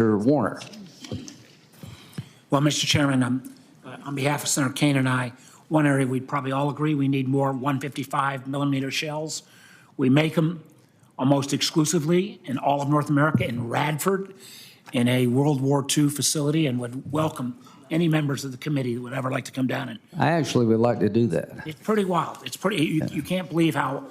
Warner. Well, Mr. Chairman, on behalf of Senator Kaine and I, one area we'd probably all agree we need more 155 millimeter shells. We make them almost exclusively in all of North America in Radford in a World War II facility, and would welcome any members of the committee that would ever like to come down. And I actually would like to do that. it's pretty wild. It's pretty, you can't believe how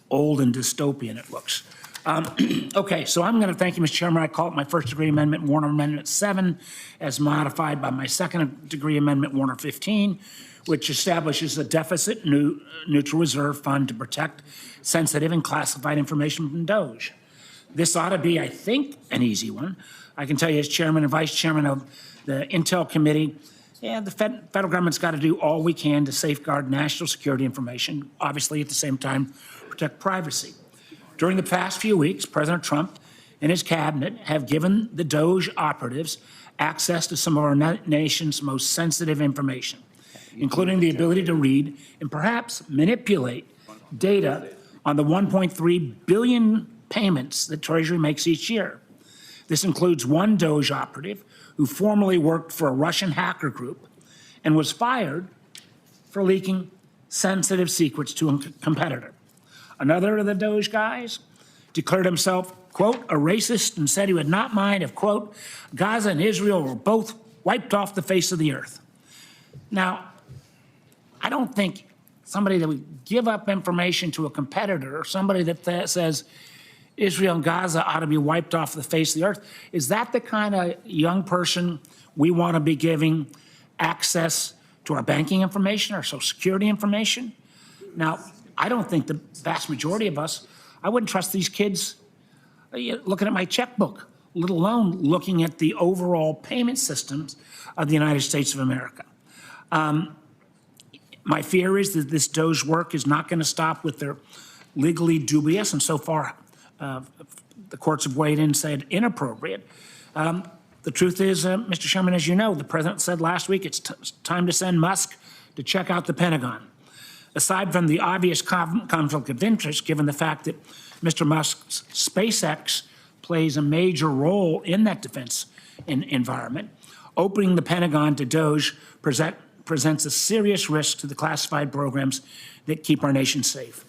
old and dystopian it looks. Okay, so I'm going to thank you, Mr. Chairman. I call it my first degree amendment, Warner Amendment 7, as modified by my second degree amendment, Warner 15, which establishes a deficit neutral reserve fund to protect sensitive and classified information from DOGE. This ought to be, I think, an easy one. I can tell you as chairman and vice chairman of the Intel Committee, the federal government's got to do all we can to safeguard national security information, obviously at the same time protect privacy. During the past few weeks, President Trump and his cabinet have given the DOGE operatives access to some of our nation's most sensitive information, including the ability to read and perhaps manipulate data on the 1.3 billion payments that Treasury makes each year. This includes one DOGE operative who formerly worked for a Russian hacker group and was fired for leaking sensitive secrets to a competitor. Another of the DOGE guys declared himself, quote, a racist, and said he would not mind if, quote, Gaza and Israel were both wiped off the face of the earth. Now, I don't think somebody that would give up information to a competitor or somebody that says Israel and Gaza ought to be wiped off the face of the earth, is that the kind of young person we want to be giving access to our banking information, our social security information? Now, I don't think the vast majority of us, I wouldn't trust these kids looking at my checkbook, let alone looking at the overall payment systems of the United States of America. My fear is that this DOGE work is not going to stop with their legally dubious, and so far the courts have weighed in and said inappropriate. The truth is, Mr. Chairman, as you know, the president said last week it's time to send Musk to check out the Pentagon. Aside from the obvious conflict of interest, given the fact that Mr. Musk's SpaceX plays a major role in that defense environment, opening the Pentagon to DOGE presents a serious risk to the classified programs that keep our nation safe.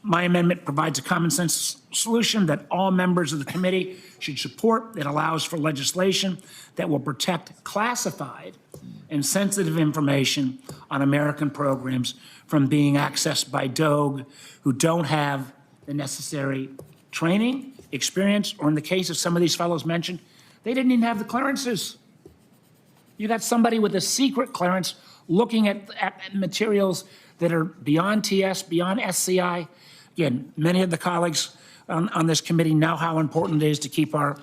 My amendment provides a common sense solution that all members of the committee should support that allows for legislation that will protect classified and sensitive information on American programs from being accessed by DOGE who don't have the necessary training, experience, or in the case of some of these fellows mentioned, they didn't even have the clearances. You got somebody with a secret clearance looking at materials that are beyond TS, beyond SCI. Again, many of the colleagues on this committee know how important it is to keep our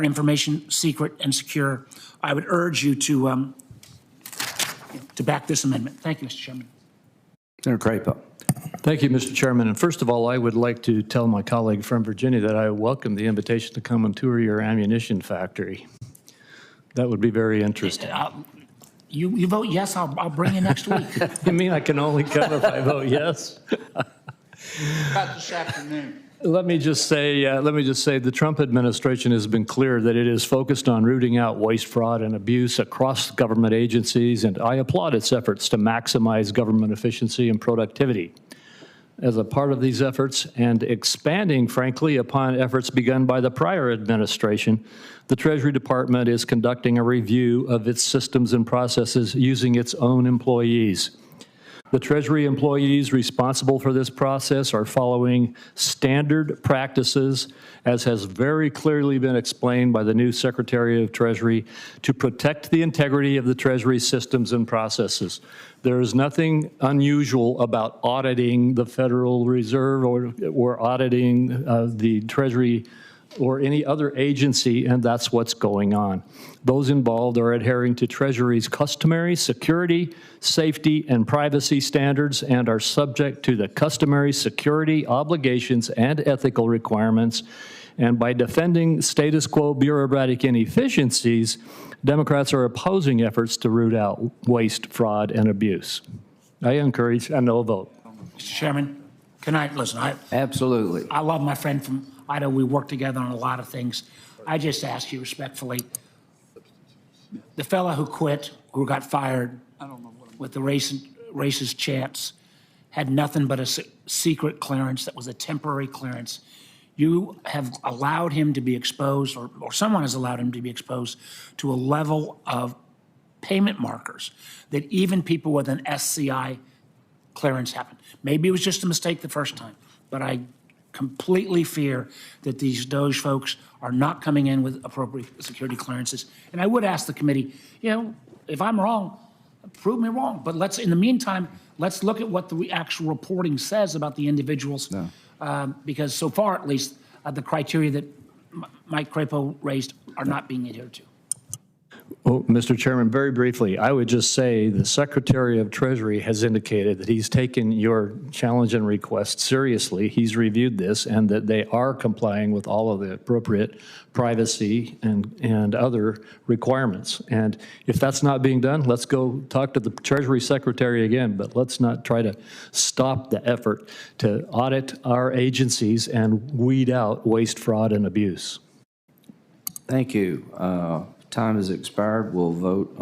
information secret and secure. I would urge you to back this amendment. Thank you, Mr. Chairman. Senator Crapo. Thank you, Mr. Chairman. And first of all, I would like to tell my colleague from Virginia that I welcome the invitation to come and tour your ammunition factory. That would be very interesting. You vote yes, I'll bring you next week. You mean I can only come if I vote yes? About this afternoon. Let me just say the Trump administration has been clear that it is focused on rooting out waste, fraud, and abuse across government agencies, and I applaud its efforts to maximize government efficiency and productivity. As a part of these efforts and expanding, frankly, upon efforts begun by the prior administration, the Treasury Department is conducting a review of its systems and processes using its own employees. The Treasury employees responsible for this process are following standard practices, as has very clearly been explained by the new Secretary of Treasury, to protect the integrity of the Treasury systems and processes. There is nothing unusual about auditing the Federal Reserve or auditing the Treasury or any other agency, and that's what's going on. Those involved are adhering to Treasury's customary security, safety, and privacy standards and are subject to the customary security obligations and ethical requirements. And by defending status quo bureaucratic inefficiencies, Democrats are opposing efforts to root out waste, fraud, and abuse. I encourage a no vote. Mr. Chairman, can I, listen, Absolutely. I love my friend from Idaho. We work together on a lot of things. I just ask you respectfully, the fella who quit, who got fired with the racist chants, had nothing but a secret clearance that was a temporary clearance. You have allowed him to be exposed, or someone has allowed him to be exposed to a level of payment markers that even people with an SCI clearance happen. Maybe it was just a mistake the first time, but I completely fear that these DOGE folks are not coming in with appropriate security clearances. And I would ask the committee, you know, if I'm wrong, prove me wrong. But let's, in the meantime, let's look at what the actual reporting says about the individuals. No. Because so far, at least, the criteria that Mike Crapo raised are not being adhered to. Well, Mr. Chairman, very briefly, I would just say the Secretary of Treasury has indicated that he's taken your challenge and request seriously. He's reviewed this and that they are complying with all of the appropriate privacy and other requirements. And if that's not being done, let's go talk to the Treasury Secretary again, but let's not try to stop the effort to audit our agencies and weed out waste, fraud, and abuse. Thank you. Time has expired. We'll vote on